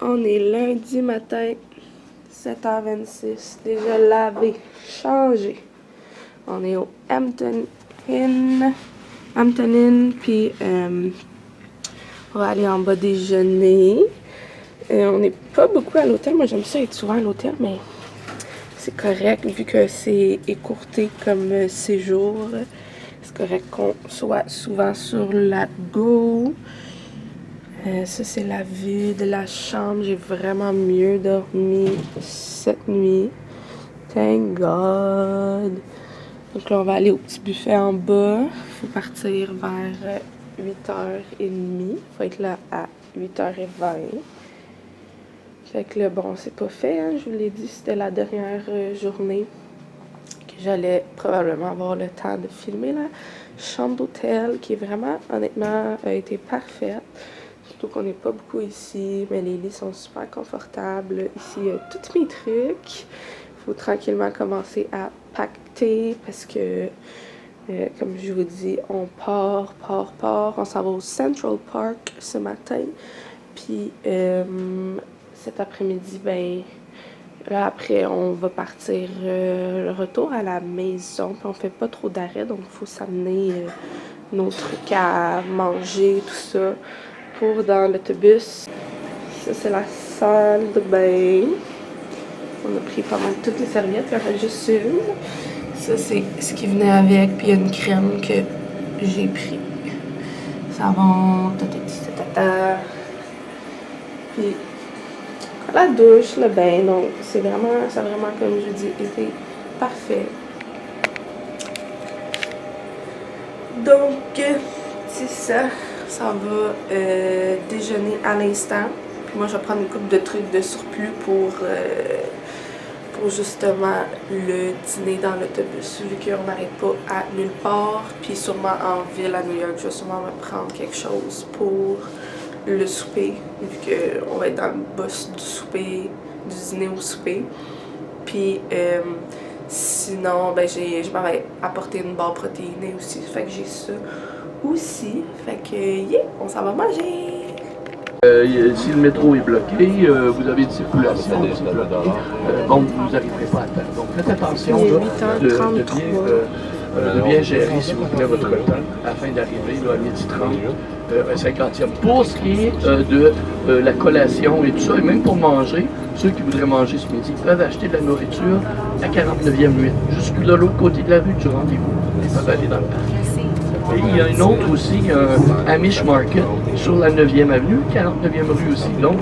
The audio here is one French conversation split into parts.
On est lundi matin, 7h26. Déjà lavé, changé. On est au Hampton Inn. Puis on va aller en bas déjeuner. On n'est pas beaucoup à l'hôtel. Moi, j'aime ça être souvent à l'hôtel, mais c'est correct vu que c'est écourté comme séjour. C'est correct qu'on soit souvent sur la go. Ça, c'est la vue de la chambre. J'ai vraiment mieux dormi cette nuit. Thank God. Donc là, on va aller au petit buffet en bas. Il faut partir vers 8h30. Il faut être là à 8h20. Fait que là, bon, c'est pas fait, hein. Je vous l'ai dit, c'était la dernière journée que j'allais probablement avoir le temps de filmer la chambre d'hôtel, qui est vraiment, honnêtement, a été parfaite. Surtout qu'on n'est pas beaucoup ici, mais les lits sont super confortables. Ici, il y a tous mes trucs. Il faut tranquillement commencer à pacter parce que, comme je vous dis, on part. On s'en va au Central Park ce matin. Puis, cet après-midi, ben, là, après, on va partir le retour à la maison. Puis, on fait pas trop d'arrêt, donc il faut s'amener nos trucs à manger, tout ça, pour dans l'autobus. Ça, c'est la salle de bain. On a pris pas mal toutes les serviettes, il y en a juste une. Ça, c'est ce qui venait avec, puis il y a une crème que j'ai pris. Savon, tatata. Puis la douche, le bain, donc c'est vraiment, comme je dis, été parfait. Donc, c'est ça. Ça va déjeuner à l'instant. Puis moi, je vais prendre une couple de trucs de surplus pour justement le dîner dans l'autobus, vu qu'on n'arrête pas à nulle part. Puis sûrement en ville à New York, je vais sûrement me prendre quelque chose pour le souper, vu qu'on va être dans le boss du souper, du dîner au souper. Puis sinon, ben je m'avais apporté une barre protéinée aussi, fait que j'ai ça aussi. Fait que, yeah, on s'en va manger! Si le métro est bloqué, vous avez une circulation aussi bloquée, bon, vous n'arriverez pas à temps. Donc faites attention de bien gérer, s'il vous plaît, votre temps afin d'arriver à 12h30, 50e. Pour ce qui est de la collation et tout ça, et même pour manger, ceux qui voudraient manger ce midi peuvent acheter de la nourriture à 49e rue, juste de l'autre côté de la rue du rendez-vous. Ils peuvent aller dans le parc. Et il y a une autre aussi, un Amish Market sur la 9e avenue, 49e rue aussi. Donc,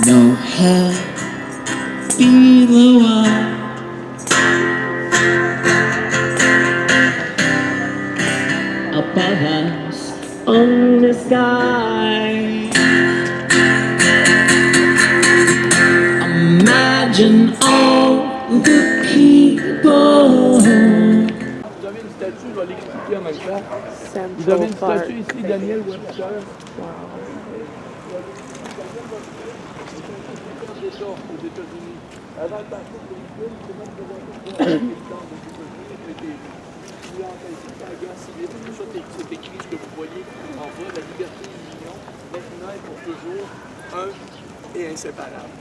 no happy the one above us on the sky. Imagine all the people. vous avez une statue, je vais l'expliquer en même temps. Central Vous avez une Park. statue ici, Daniel Webster. Aux États-Unis. Avant le parcours de l'Église, c'est même de la guerre civile. Tout ça, c'est écrit ce que vous voyez en bas. La liberté et l'union, maintenant et pour toujours, un et inséparable.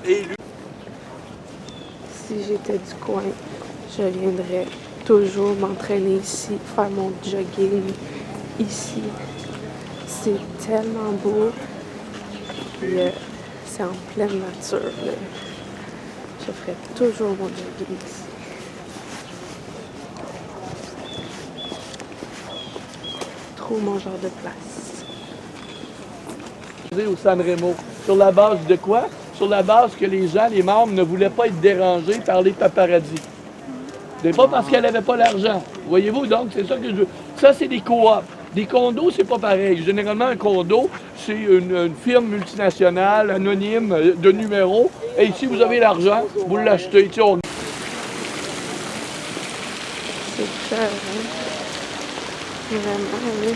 Élu. Si j'étais du coin, je viendrais toujours m'entraîner ici, faire mon jogging ici. C'est tellement beau. Puis c'est en pleine nature, là. Je ferais toujours mon jogging ici. Trop mon genre de place. Au Sanremo. Sur la base de quoi? Sur la base que les gens, les membres, ne voulaient pas être dérangés par les paparazzis. C'est pas parce qu'elle n'avait pas l'argent. Voyez-vous, donc, c'est ça que je veux. Ça, c'est des coops. Des condos, c'est pas pareil. Généralement, un condo, c'est une firme multinationale, anonyme, de numéros. Et ici, vous avez l'argent, vous l'achetez. C'est cher, hein? Vraiment, oui.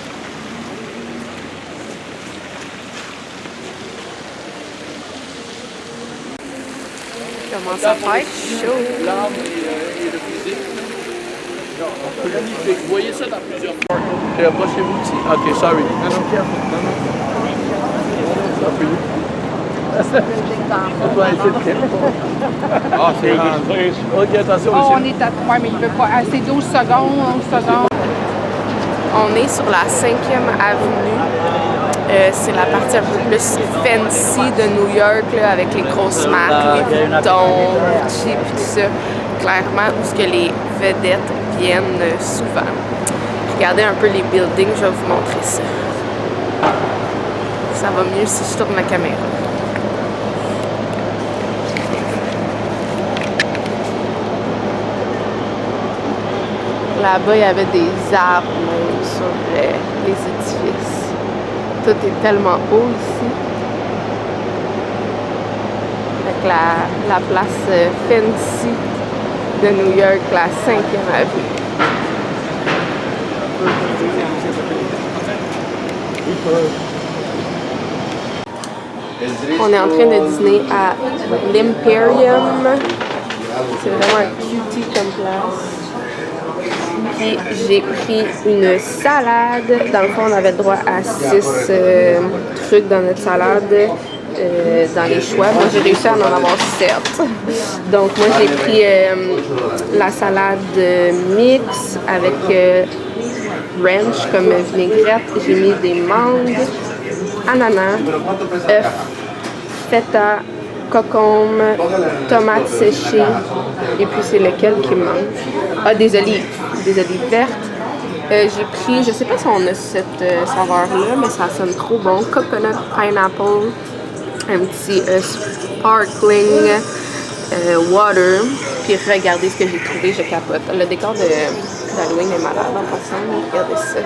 Commence à faire chaud. L'arbre et le physique. Magnifique. Vous voyez ça dans plusieurs fois. Approchez-vous ici. OK, sorry. Non, non, non, non. On doit essayer de prendre. Ah, c'est rentré. Ok, attention Oh, aussi. on est à 3, mais il veut pas. Ah, c'est 12 secondes, 11 secondes. On est sur la 5e avenue. C'est la partie un peu plus fancy de New York, là, avec les grosses marques, les Vuitton, Gucci, puis tout ça. Clairement, où ce que les vedettes viennent souvent. Regardez un peu les buildings, je vais vous montrer ça. Ça va mieux si je tourne la caméra. Là-bas, il y avait des arbres même sur les édifices. Tout est tellement haut ici. Avec la place fancy de New York, la 5e avenue. On est en train de dîner à l'Imperium. C'est vraiment un cutie comme place. Puis j'ai pris une salade. Dans le fond, on avait droit à 6 trucs dans notre salade. Dans les choix. Moi, j'ai réussi à en avoir 7. Donc, moi, j'ai pris la salade mix avec ranch comme vinaigrette. J'ai mis des mangues, ananas, œufs, feta, concombre, tomates séchées. Et puis, c'est lequel qui me manque? Ah, des olives vertes. J'ai pris, je sais pas si on a cette saveur-là, mais ça sonne trop bon. Coconut pineapple. Un petit sparkling water. Puis regardez ce que j'ai trouvé, je capote. Le décor d'Halloween est malade en passant. Regardez ça.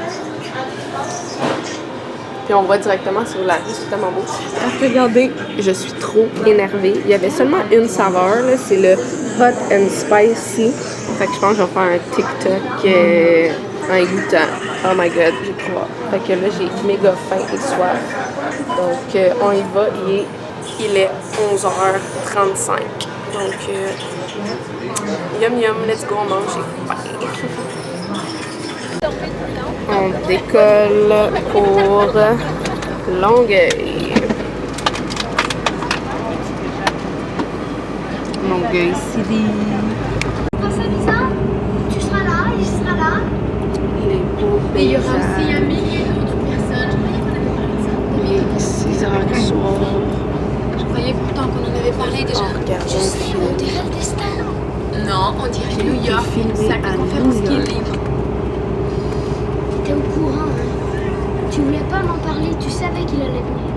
Puis on voit directement sur la rue, c'est tellement beau. Parce que regardez, je suis trop énervée. Il y avait seulement une saveur, c'est le hot and spicy. Fait que je pense que je vais faire un TikTok en goûtant. Oh my god, j'ai trop hâte. Fait que là, j'ai méga faim et soif. Donc, on y va. Il est 11h35. Donc, yum yum, let's go, on mange. J'ai faim. On décolle pour Longueuil. Longueuil City. Tu seras là, il sera là. Les beaux Et il y aura aussi paysages. un millier d'autres personnes. Je croyais qu'on avait parlé de ça. Il est 6h du soir. Je croyais pourtant qu'on en avait parlé déjà. On regarde Je un sais, film. on dirait le destin. Non, on dirait Qui a New été York, filmé une sacrée à conférence New qui est York. libre. T'es au courant, hein? Tu voulais pas m'en parler, tu savais qu'il allait venir.